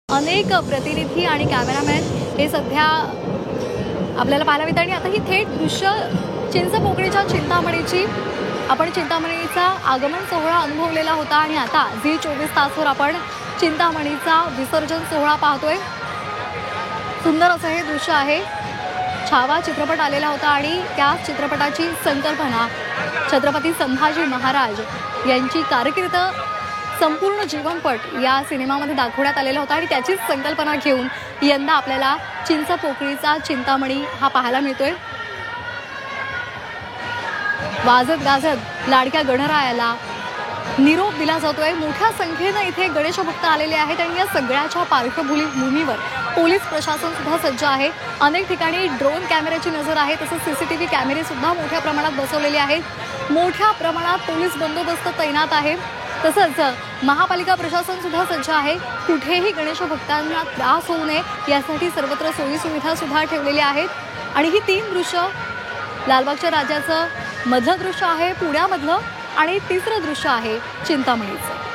अनेक प्रतिनिधी आणि कॅमेरामॅन हे सध्या आपल्याला पाहायला मिळतात आणि आता ही थेट दृश्य चिंचपोकळीच्या चिंतामणीची आपण चिंतामणीचा आगमन सोहळा अनुभवलेला होता आणि आता झी 24 तासवर आपण चिंतामणीचा विसर्जन सोहळा पाहतोय। सुंदर असं हे दृश्य आहे। छावा चित्रपट आलेला होता आणि त्या चित्रपटाची संकल्पना छत्रपती संभाजी महाराज यांची कारकीर्द संपूर्ण जीवनपट या सिनेमामध्ये दाखवण्यात आलेला होता आणि त्याचीच संकल्पना घेऊन यंदा आपल्याला चिंचपोकळीचा चिंतामणी हा पाहायला मिळतोय। वाजत गाजत लाडक्या गणरायाला निरोप दिला जातोय। मोठ्या संख्येने इथे गणेश भक्त आलेले आहेत आणि या सगळ्याच्या पार्श्वभूमीवर पोलीस प्रशासन सुद्धा सज्ज आहे। अनेक ठिकाणी ड्रोन कॅमेऱ्याची नजर आहे, तसंच सीसीटीव्ही कॅमेरे सुद्धा मोठ्या प्रमाणात बसवलेले आहेत। मोठ्या प्रमाणात पोलीस बंदोबस्त तैनात आहे। तसंच महापालिका प्रशासन सुद्धा सज्ज आहे। कुठेही गणेश भक्तांना त्रास होऊ नये यासाठी सर्वत्र सोयी सुविधा सुद्धा ठेवलेल्या आहेत। आणि ही तीन दृश्य लालबागच्या राजाचं मधलं दृश्य आहे पुण्यामधलं आणि तिसरं दृश्य आहे चिंतामणीचं।